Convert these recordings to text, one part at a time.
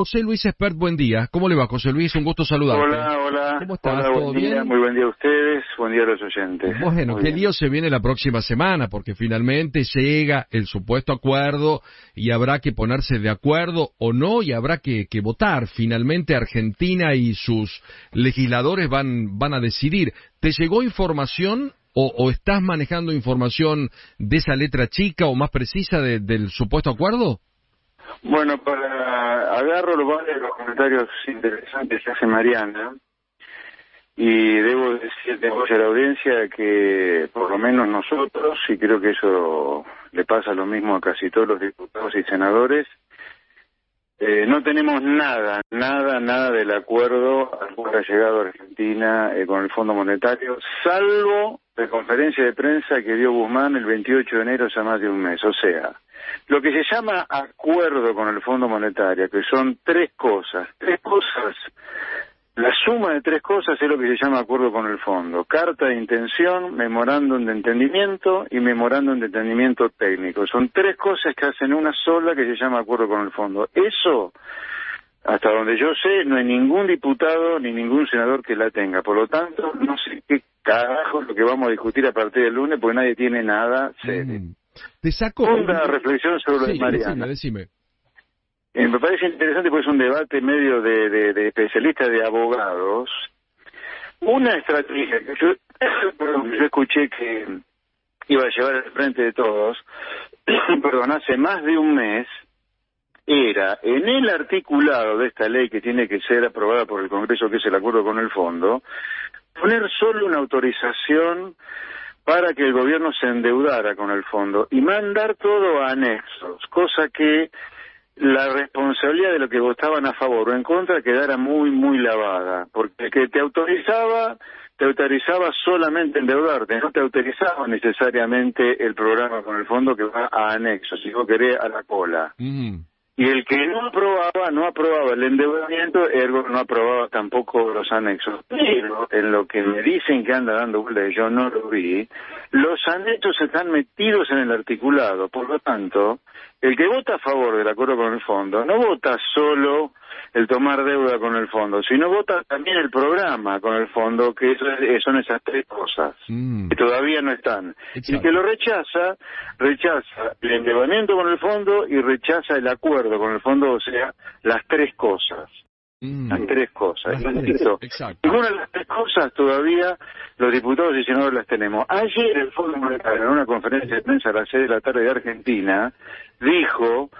José Luis Espert, buen día. ¿Cómo le va, José Luis? Un gusto saludarte. Hola. ¿Cómo estás? Hola, ¿Todo buen día. bien? Muy buen día a ustedes, buen día a los oyentes. Bueno, Muy qué bien. lío se viene la próxima semana, porque finalmente llega el supuesto acuerdo y habrá que ponerse de acuerdo o no, y habrá que votar. Finalmente Argentina y sus legisladores van a decidir. ¿Te llegó información o estás manejando información de esa letra chica o más precisa del supuesto acuerdo? Bueno, agarro los comentarios interesantes que hace Mariana, y debo decirte a la audiencia que por lo menos nosotros, y creo que eso le pasa lo mismo a casi todos los diputados y senadores, no tenemos nada del acuerdo al cual ha llegado Argentina con el Fondo Monetario, salvo la conferencia de prensa que dio Guzmán el 28 de enero, hace más de un mes. O sea, lo que se llama acuerdo con el Fondo Monetario, que son tres cosas, la suma de tres cosas es lo que se llama acuerdo con el Fondo: carta de intención, memorándum de entendimiento y memorándum de entendimiento técnico. Son tres cosas que hacen una sola, que se llama acuerdo con el Fondo. Eso, hasta donde yo sé, no hay ningún diputado ni ningún senador que la tenga. Por lo tanto, no sé qué carajo es lo que vamos a discutir a partir del lunes, porque nadie tiene nada serio. Te saco una reflexión sobre Mariana. Decime. Me parece interesante porque es un debate medio de especialistas, de abogados. Una estrategia que yo escuché que iba a llevar al frente de todos, hace más de un mes, era en el articulado de esta ley que tiene que ser aprobada por el Congreso, que es el acuerdo con el Fondo, poner solo una autorización para que el gobierno se endeudara con el Fondo y mandar todo a anexos, cosa que la responsabilidad de lo que votaban a favor o en contra quedara muy lavada, porque el que te autorizaba solamente endeudarte, no te autorizaba necesariamente el programa con el Fondo que va a anexos, si vos querés a la cola. Y el que no aprobaba el endeudamiento, ergo no aprobaba tampoco los anexos. Pero en lo que me dicen que anda dando vueltas, yo no lo vi, los anexos están metidos en el articulado. Por lo tanto, el que vota a favor del acuerdo con el Fondo no vota solo el tomar deuda con el Fondo, sino vota también el programa con el Fondo, que son esas tres cosas que todavía no están. Exacto. Y que lo rechaza el endeudamiento con el Fondo y rechaza el acuerdo con el Fondo, o sea, las tres cosas. Las tres cosas. Exacto. Ninguna de las tres cosas todavía los diputados y senadores las tenemos. Ayer el Fondo Monetario, en una conferencia de prensa a las 6 de la tarde de Argentina, dijo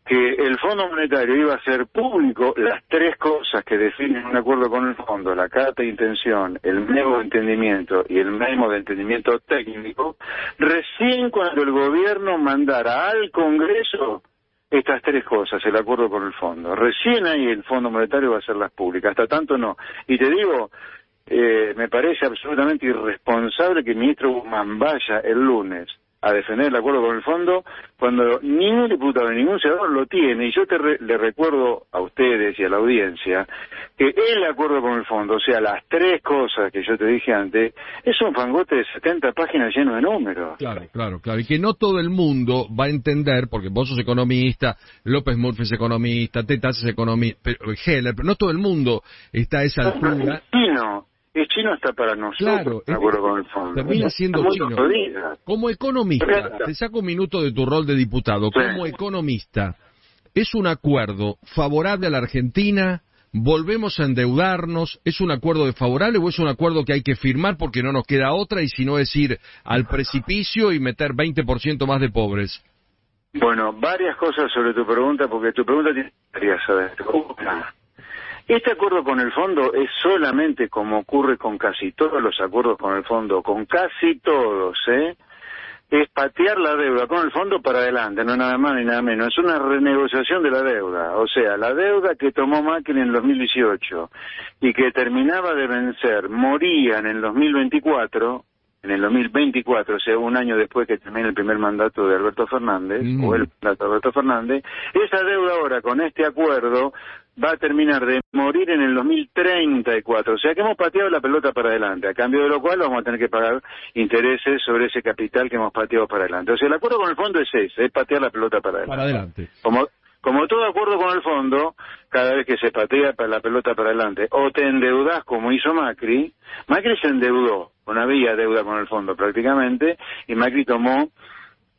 que el Fondo Monetario iba a hacer público las tres cosas que definen un acuerdo con el Fondo: la carta de intención, el memo de entendimiento y el memo de entendimiento técnico, recién cuando el gobierno mandara al Congreso estas tres cosas, el acuerdo con el Fondo. Recién ahí el Fondo Monetario va a hacerlas públicas, hasta tanto no. Y te digo, me parece absolutamente irresponsable que el ministro Guzmán vaya el lunes a defender el acuerdo con el Fondo cuando ningún diputado ni ningún senador lo tiene. Y yo le recuerdo a ustedes y a la audiencia que el acuerdo con el Fondo, o sea, las tres cosas que yo te dije antes, es un fangote de 70 páginas lleno de números. Claro. Y que no todo el mundo va a entender, porque vos sos economista, López Murphy es economista, Tetas es economista, Heller, pero no todo el mundo está a esa altura. Es chino hasta para nosotros, claro, de acuerdo con el Fondo. Termina siendo chino. Como economista, te saco un minuto de tu rol de diputado. Sí. Como economista, ¿es un acuerdo favorable a la Argentina? ¿Volvemos a endeudarnos? ¿Es un acuerdo desfavorable o es un acuerdo que hay que firmar porque no nos queda otra, y si no es ir al precipicio y meter 20% más de pobres? Bueno, varias cosas sobre tu pregunta, porque tu pregunta tiene varias, ¿sabes? Este acuerdo con el Fondo es solamente, como ocurre con casi todos los acuerdos con el Fondo, con casi todos, es patear la deuda con el Fondo para adelante, no nada más ni nada menos. Es una renegociación de la deuda, o sea, la deuda que tomó Macri en el 2018 y que terminaba de vencer, moría en el 2024, o sea, un año después que termine el primer mandato de Alberto Fernández, o el mandato de Alberto Fernández. Esa deuda ahora, con este acuerdo, va a terminar de morir en el 2034, o sea que hemos pateado la pelota para adelante, a cambio de lo cual vamos a tener que pagar intereses sobre ese capital que hemos pateado para adelante. O sea, el acuerdo con el Fondo es ese, es patear la pelota para adelante. Como todo acuerdo con el fondo, cada vez que se patea la pelota para adelante, o te endeudás como hizo Macri se endeudó, no había deuda con el fondo prácticamente, y Macri tomó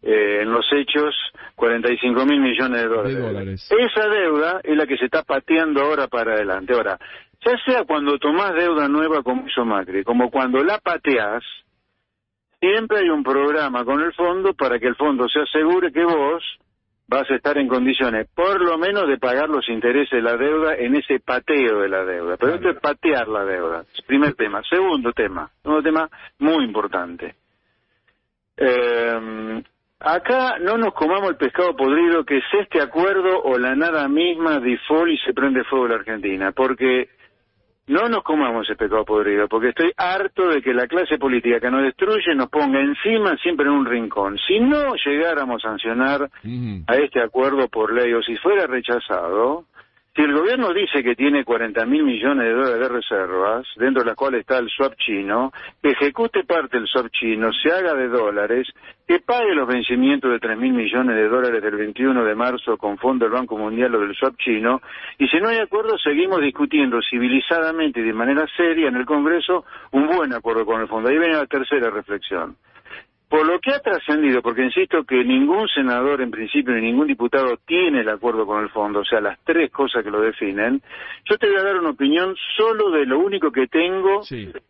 en los hechos 45.000 millones de dólares. Esa deuda es la que se está pateando ahora para adelante. Ahora, ya sea cuando tomás deuda nueva como hizo Macri, como cuando la pateás, siempre hay un programa con el fondo para que el fondo se asegure que vos vas a estar en condiciones, por lo menos, de pagar los intereses de la deuda en ese pateo de la deuda. Pero esto es patear la deuda. Primer tema. Segundo tema muy importante. Acá no nos comamos el pescado podrido que es este acuerdo o la nada misma, default, y se prende fuego la Argentina, porque no nos comamos ese pescado podrido, porque estoy harto de que la clase política que nos destruye nos ponga encima siempre en un rincón. Si no llegáramos a sancionar a este acuerdo por ley, o si fuera rechazado, si el gobierno dice que tiene 40.000 millones de dólares de reservas, dentro de las cuales está el swap chino, que ejecute parte del swap chino, se haga de dólares, que pague los vencimientos de 3.000 millones de dólares del 21 de marzo con fondo del Banco Mundial o del swap chino, y si no hay acuerdo, seguimos discutiendo civilizadamente y de manera seria en el Congreso un buen acuerdo con el fondo. Ahí viene la tercera reflexión. Por lo que ha trascendido, porque insisto que ningún senador en principio ni ningún diputado tiene el acuerdo con el fondo, o sea, las tres cosas que lo definen, yo te voy a dar una opinión solo de lo único que tengo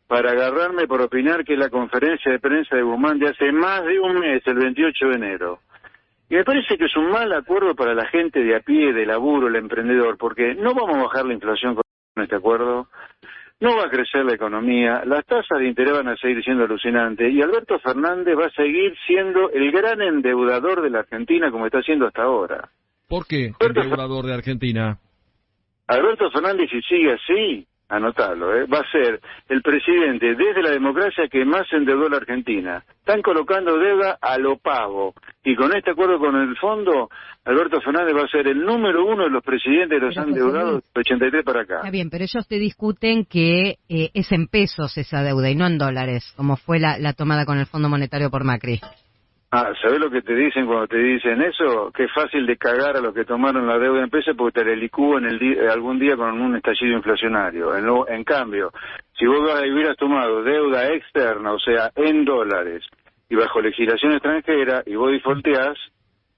para agarrarme por opinar, que es la conferencia de prensa de Guzmán de hace más de un mes, el 28 de enero. Y me parece que es un mal acuerdo para la gente de a pie, de laburo, el emprendedor, porque no vamos a bajar la inflación con este acuerdo. No va a crecer la economía, las tasas de interés van a seguir siendo alucinantes y Alberto Fernández va a seguir siendo el gran endeudador de la Argentina como está haciendo hasta ahora. ¿Por qué endeudador de Argentina? Alberto Fernández, si sigue así, anotalo, va a ser el presidente desde la democracia que más endeudó la Argentina. Están colocando deuda a lo pavo. Y con este acuerdo con el fondo, Alberto Fernández va a ser el número uno de los presidentes de los endeudados de 83 para acá. Está bien, pero ellos te discuten que es en pesos esa deuda y no en dólares, como fue la tomada con el Fondo Monetario por Macri. ¿Sabés lo que te dicen cuando te dicen eso? Que es fácil de cagar a los que tomaron la deuda en pesos porque te la licúan algún día con un estallido inflacionario. En cambio, si vos hubieras tomado deuda externa, o sea, en dólares, y bajo legislación extranjera, y vos defaulteás,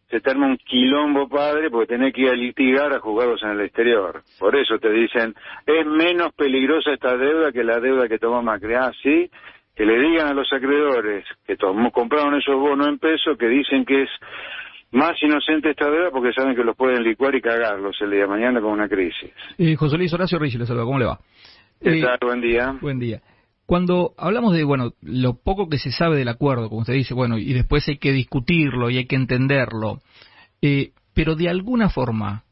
se te arma un quilombo padre porque tenés que ir a litigar a juzgados en el exterior. Por eso te dicen, es menos peligrosa esta deuda que la deuda que tomó Macri. ¿Sí? Que le digan a los acreedores que compraron esos bonos en pesos, que dicen que es más inocente esta deuda porque saben que los pueden licuar y cagarlos el día de mañana con una crisis. José Luis Horacio Reyes, le saluda, ¿cómo le va? ¿Qué tal? Buen día. Buen día. Cuando hablamos de, lo poco que se sabe del acuerdo, como usted dice, y después hay que discutirlo y hay que entenderlo, pero de alguna forma,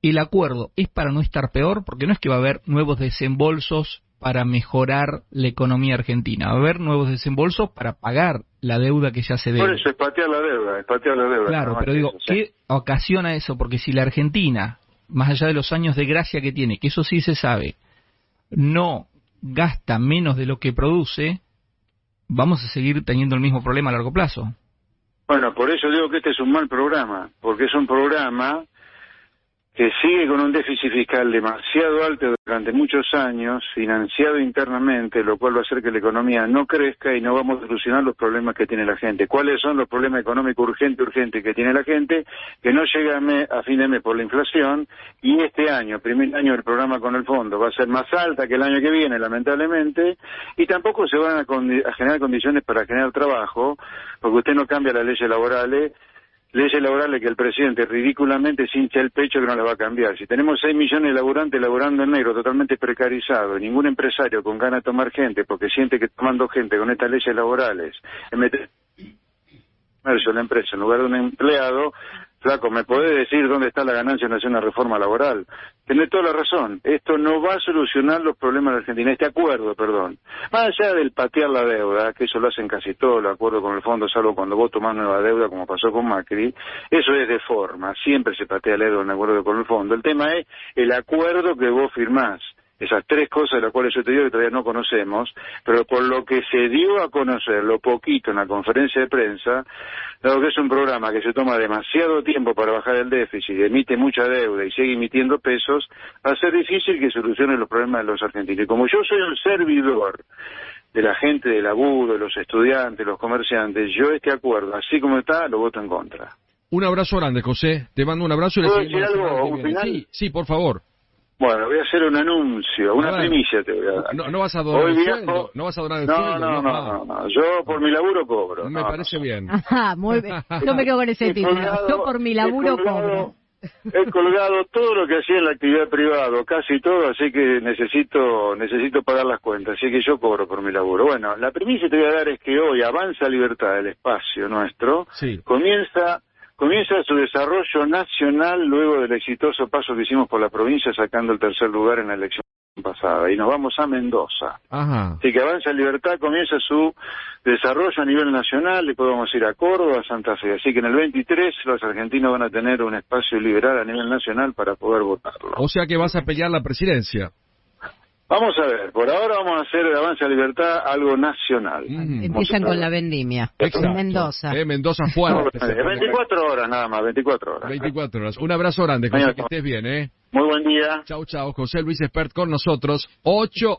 el acuerdo es para no estar peor, porque no es que va a haber nuevos desembolsos para mejorar la economía argentina. Va a haber nuevos desembolsos para pagar la deuda que ya se debe. Por eso es patear la deuda. Claro, pero digo, ¿qué ocasiona eso? Porque si la Argentina, más allá de los años de gracia que tiene, que eso sí se sabe, no gasta menos de lo que produce, vamos a seguir teniendo el mismo problema a largo plazo. Bueno, por eso digo que este es un mal programa, porque es un programa que sigue con un déficit fiscal demasiado alto durante muchos años, financiado internamente, lo cual va a hacer que la economía no crezca y no vamos a solucionar los problemas que tiene la gente. ¿Cuáles son los problemas económicos urgentes que tiene la gente? Que no llega a fin de mes por la inflación, y este año, primer año del programa con el fondo, va a ser más alta que el año que viene, lamentablemente, y tampoco se van a generar condiciones para generar trabajo, porque usted no cambia las leyes laborales que el presidente ridículamente se hincha el pecho que no la va a cambiar. Si tenemos 6 millones de laburantes laburando en negro, totalmente precarizados, ningún empresario con ganas de tomar gente, porque siente que tomando gente con estas leyes laborales, en meter la empresa en lugar de un empleado, flaco, ¿me podés decir dónde está la ganancia de hacer una reforma laboral? Tenés toda la razón. Esto no va a solucionar los problemas de Argentina. Este acuerdo, perdón. Más allá del patear la deuda, que eso lo hacen casi todos los acuerdos con el fondo, salvo cuando vos tomás nueva deuda, como pasó con Macri, eso es de forma. Siempre se patea la deuda en acuerdo con el fondo. El tema es el acuerdo que vos firmás. esas tres cosas de las cuales yo te digo que todavía no conocemos, pero por lo que se dio a conocer, lo poquito en la conferencia de prensa, dado que es un programa que se toma demasiado tiempo para bajar el déficit, emite mucha deuda y sigue emitiendo pesos, va a ser difícil que solucione los problemas de los argentinos. Y como yo soy un servidor de la gente del laburo, de los estudiantes, los comerciantes, yo este acuerdo, así como está, lo voto en contra. Un abrazo grande, José. Te mando un abrazo y le ¿Puedo seguimos decir la algo, semana que un viene. final? Sí, por favor. Bueno, voy a hacer un anuncio, una primicia te voy a dar. No vas a donar Hoy el viajo... sueldo, no vas a donar el No, sueldo. no, yo por mi laburo cobro. Me parece bien. Ajá, muy bien. Yo me quedo con ese título. Yo por mi laburo cobro. He colgado todo lo que hacía en la actividad privada, casi todo, así que necesito pagar las cuentas, así que yo cobro por mi laburo. Bueno, la primicia que te voy a dar es que hoy Avanza Libertad, el espacio nuestro, Sí. comienza su desarrollo nacional luego del exitoso paso que hicimos por la provincia sacando el tercer lugar en la elección pasada, y nos vamos a Mendoza. Ajá. Así que Avanza Libertad comienza su desarrollo a nivel nacional, después vamos a ir a Córdoba, a Santa Fe, así que en el 23 los argentinos van a tener un espacio liberal a nivel nacional para poder votarlo. O sea que vas a pelear la presidencia. Vamos a ver, por ahora vamos a hacer de Avanza Libertad algo nacional. Empiezan con la vendimia. Exacto. En Mendoza. Mendoza fuerte. 24 horas nada más, 24 horas. 24 horas. Un abrazo grande, José, que estés bien, Muy buen día. Chau, José Luis Espert con nosotros. 8